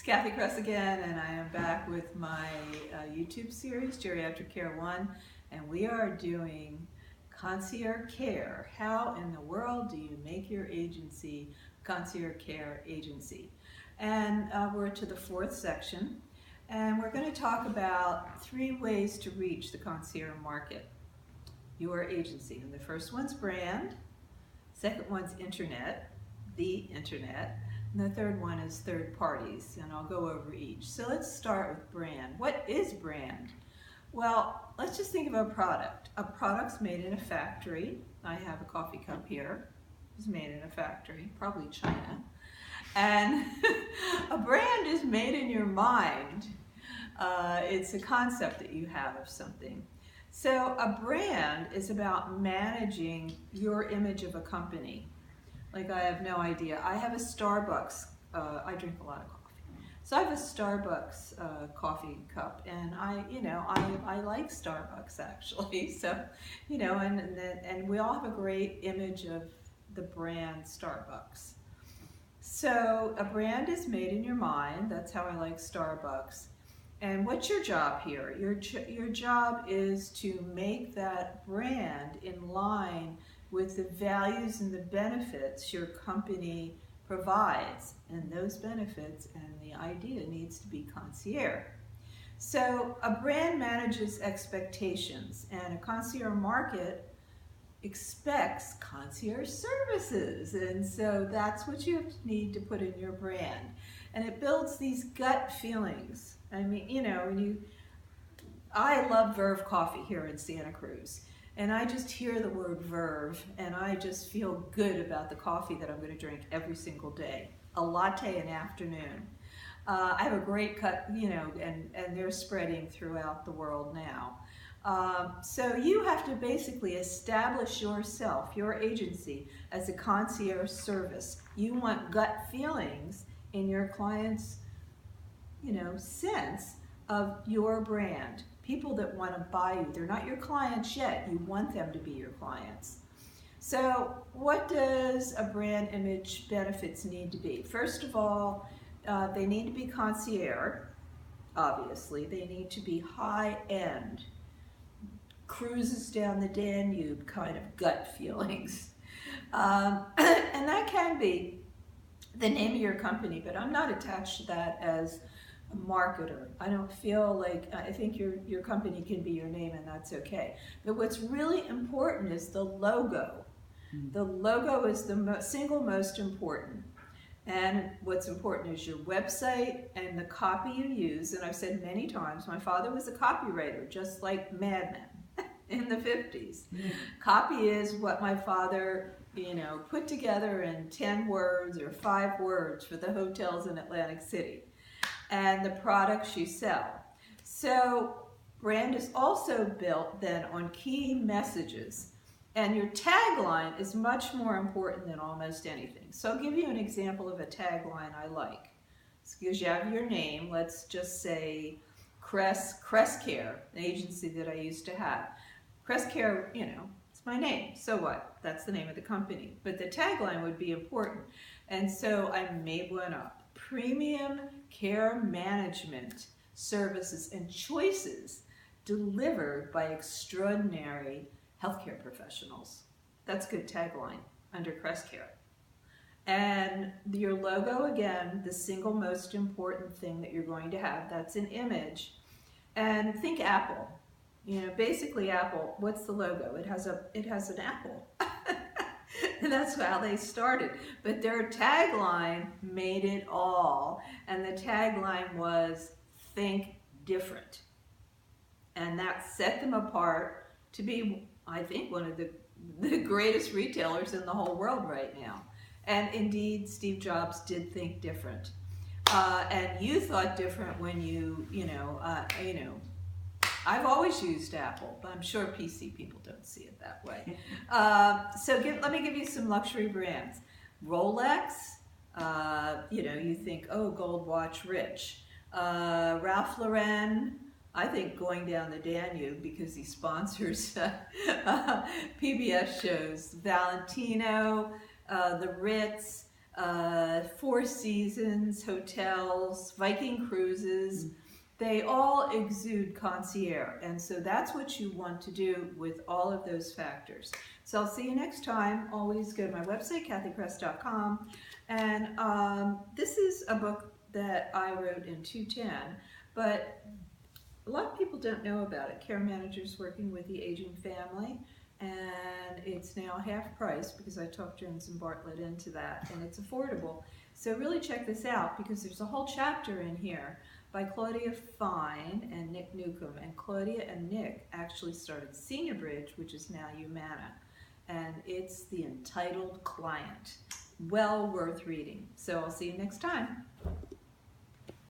Cathy Cress again, and I am back with my YouTube series, Geriatric Care 1, and we are doing Concierge Care. How in the world do you make your agency a concierge care agency? And we're to the fourth section, and we're going to talk about 3 ways to reach the concierge market, your agency. And the first one's brand, second one's internet, the internet, and the third one is third parties, and I'll go over each. So let's start with brand. What is brand? Well, let's just think of a product. A product's made in a factory. I have a coffee cup here. It's made in a factory, probably China. And a brand is made in your mind. It's a concept that you have of something. So a brand is about managing your image of a company. Like, I have no idea. I have a Starbucks, I drink a lot of coffee. So I have a Starbucks coffee cup, and I like Starbucks actually. So, and we all have a great image of the brand Starbucks. So a brand is made in your mind. That's how I like Starbucks. And what's your job here? Your job is to make that brand in line with the values and the benefits your company provides. And those benefits and the idea needs to be concierge. So a brand manages expectations, and a concierge market expects concierge services. And so that's what you need to put in your brand. And it builds these gut feelings. I mean, I love Verve coffee here in Santa Cruz. And I just hear the word Verve, and I just feel good about the coffee that I'm going to drink every single day. A latte in the afternoon. I have a great cut, and they're spreading throughout the world now. So you have to basically establish yourself, your agency, as a concierge service. You want gut feelings in your clients' sense of your brand. People that want to buy you. They're not your clients yet. You want them to be your clients. So what does a brand image benefits need to be? First of all, they need to be concierge, obviously. They need to be high-end, cruises down the Danube kind of gut feelings. And that can be the name of your company, but I'm not attached to that as a marketer. I don't feel like, I think your company can be your name, and that's okay. But what's really important is the logo. The logo is the single most important. And what's important is your website and the copy you use. And I've said many times, my father was a copywriter, just like Mad Men in the 50s. Copy is what my father put together in 10 words or 5 words for the hotels in Atlantic City and the products you sell. So brand is also built then on key messages, and your tagline is much more important than almost anything. So I'll give you an example of a tagline I like. Because you have your name, let's just say Cress Care, an agency that I used to have. Cress Care, it's my name, so what? That's the name of the company. But the tagline would be important. And so I made one up. Premium care management services and choices delivered by extraordinary healthcare professionals. That's a good tagline under Cress Care. And your logo, again, the single most important thing that you're going to have, that's an image. And think Apple. Basically Apple, what's the logo? It has an apple. And that's how they started. But their tagline made it all. And the tagline was, think different. And that set them apart to be, I think, one of the greatest retailers in the whole world right now. And indeed, Steve Jobs did think different. And you thought different when I've always used Apple, but I'm sure PC people don't see it that way. Let me give you some luxury brands. Rolex, you think, oh, gold watch, rich. Ralph Lauren, I think going down the Danube because he sponsors PBS shows. Valentino, the Ritz, Four Seasons, hotels, Viking cruises. They all exude concierge, and so that's what you want to do with all of those factors. So I'll see you next time. Always go to my website, cathycress.com, and this is a book that I wrote in 2010, but a lot of people don't know about it. Care Managers Working with the Aging Family, and it's now half price because I talked Jones and Bartlett into that, and it's affordable. So really check this out, because there's a whole chapter in here by Claudia Fine and Nick Newcomb, and Claudia and Nick actually started Senior Bridge, which is now Humana, and it's The Entitled Client. Well worth reading. So I'll see you next time.